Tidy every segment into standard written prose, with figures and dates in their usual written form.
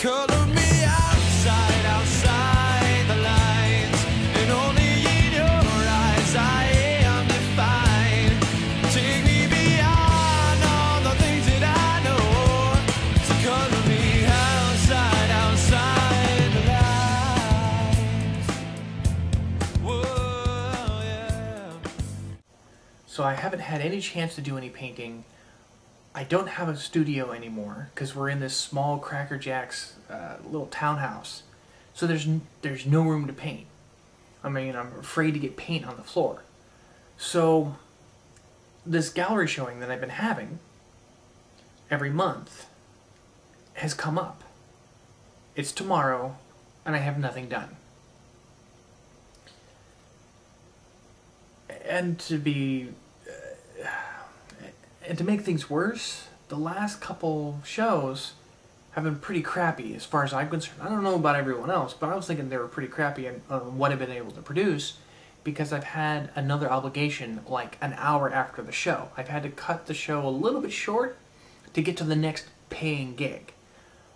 Color me outside, outside the lines, and only in your eyes I am defined. Take me beyond all the things that I know. So color me outside, outside the lines. Whoa, yeah. So I haven't had any chance to do any painting. I don't have a studio anymore because we're in this small Cracker Jack's little townhouse. So there's no room to paint. I mean, I'm afraid to get paint on the floor. So this gallery showing that I've been having every month has come up. It's tomorrow and I have nothing done. And to make things worse, the last couple shows have been pretty crappy as far as I'm concerned. I don't know about everyone else, but I was thinking they were pretty crappy on what I've been able to produce because I've had another obligation like an hour after the show. I've had to cut the show a little bit short to get to the next paying gig.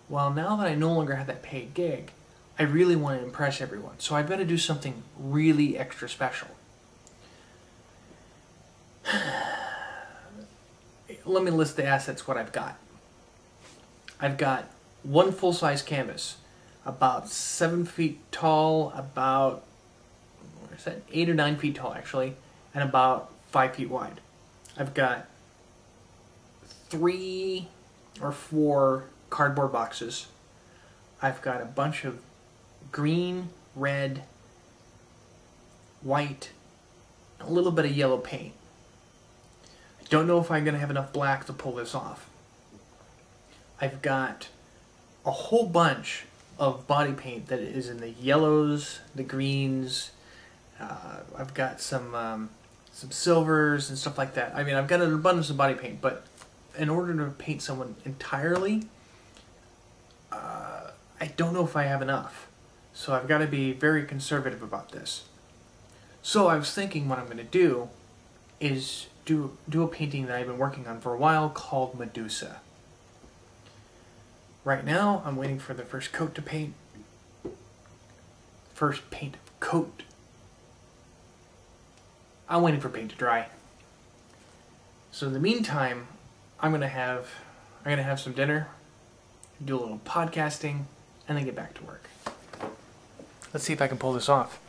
Well, now that I no longer have that paid gig, I really want to impress everyone. So I've got to do something really extra special. Let me list the assets, what I've got. I've got one full-size canvas, about 7 feet tall, about, what is that, 8 or 9 feet tall actually, and about 5 feet wide. I've got 3 or 4 cardboard boxes. I've got a bunch of green, red, white, a little bit of yellow paint. Don't know if I'm going to have enough black to pull this off. I've got a whole bunch of body paint that is in the yellows, the greens. I've got some silvers and stuff like that. I mean, I've got an abundance of body paint, but in order to paint someone entirely, I don't know if I have enough. So I've got to be very conservative about this. So I was thinking what I'm going to do is do a painting that I've been working on for a while called Medusa. Right now, I'm waiting for the first coat to paint. First paint coat. I'm waiting for paint to dry. So in the meantime, I'm gonna have some dinner, do a little podcasting, and then get back to work. Let's see if I can pull this off.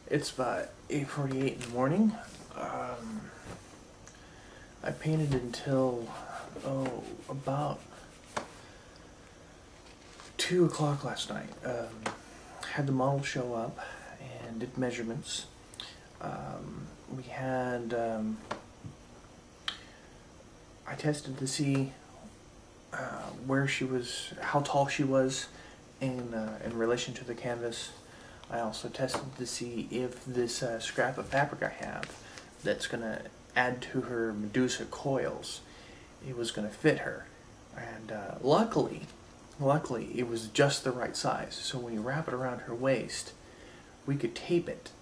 It's about 8:48 in the morning. I painted until about 2 o'clock last night. Had the model show up and did measurements. We had I tested to see where she was, how tall she was in relation to the canvas. I also tested to see if this scrap of fabric I have that's going to add to her Medusa coils, it was going to fit her. And luckily it was just the right size. So when you wrap it around her waist, we could tape it,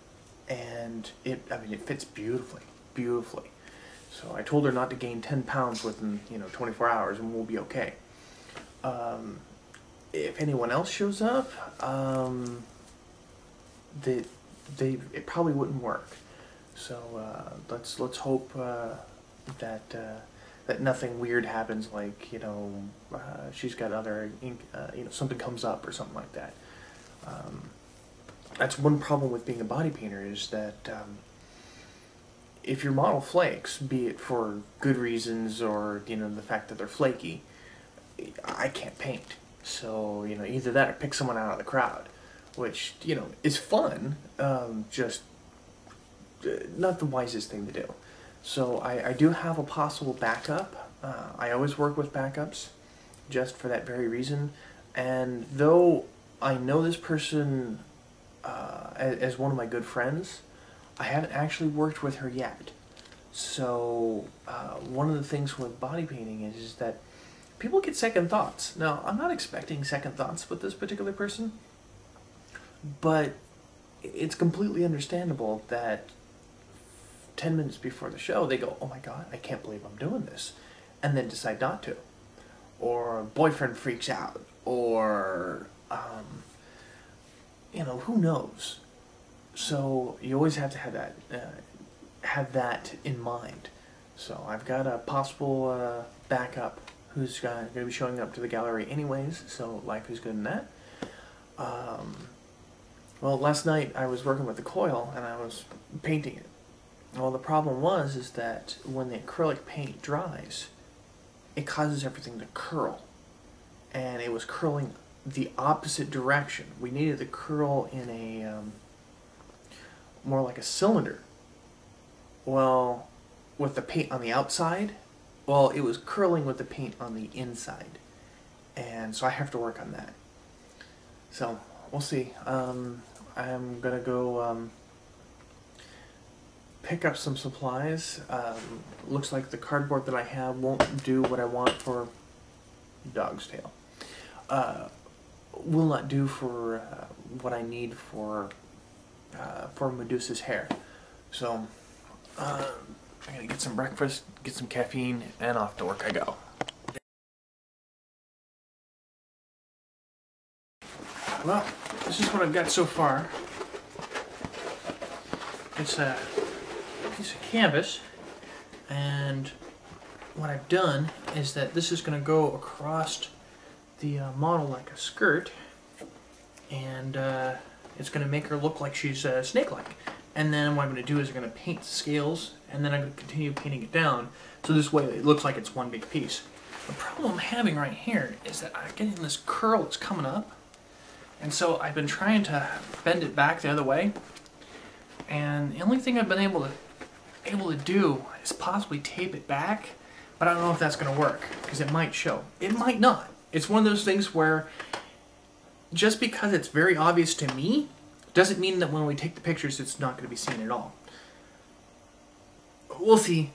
and it fits beautifully. So I told her not to gain 10 pounds within 24 hours, and we'll be okay. If anyone else shows up, it probably wouldn't work. So let's hope that nothing weird happens, like she's got other ink, something comes up or something like that. That's one problem with being a body painter, is that if your model flakes, be it for good reasons or the fact that they're flaky, I can't paint. So either that or pick someone out of the crowd, which is fun, just not the wisest thing to do. So I do have a possible backup. I always work with backups just for that very reason. And though I know this person as one of my good friends, I haven't actually worked with her yet. So one of the things with body painting is that people get second thoughts. Now, I'm not expecting second thoughts with this particular person, but it's completely understandable that 10 minutes before the show, they go, oh my God, I can't believe I'm doing this, and then decide not to. Or boyfriend freaks out, or, who knows? So you always have to have that in mind. So I've got a possible backup who's going to be showing up to the gallery anyways, so life is good in that. Well, last night I was working with the coil and I was painting it. Well, the problem is that when the acrylic paint dries, it causes everything to curl. And it was curling the opposite direction. We needed to curl in a more like a cylinder. Well, with the paint on the outside, well, it was curling with the paint on the inside. And so I have to work on that. So, we'll see. I'm gonna go pick up some supplies. Looks like the cardboard that I have won't do what I want for dog's tail. Will not do for what I need for Medusa's hair. So I gotta get some breakfast, get some caffeine, and off to work I go. Well, this is what I've got so far. It's a piece of canvas, and what I've done is that this is going to go across the model like a skirt, and it's going to make her look like she's snake-like. And then what I'm going to do is I'm going to paint the scales, and then I'm going to continue painting it down, so this way it looks like it's one big piece. The problem I'm having right here is that I'm getting this curl that's coming up, and so I've been trying to bend it back the other way, and the only thing I've been able to do is possibly tape it back, but I don't know if that's going to work, because it might show. It might not. It's one of those things where just because it's very obvious to me doesn't mean that when we take the pictures it's not going to be seen at all. We'll see.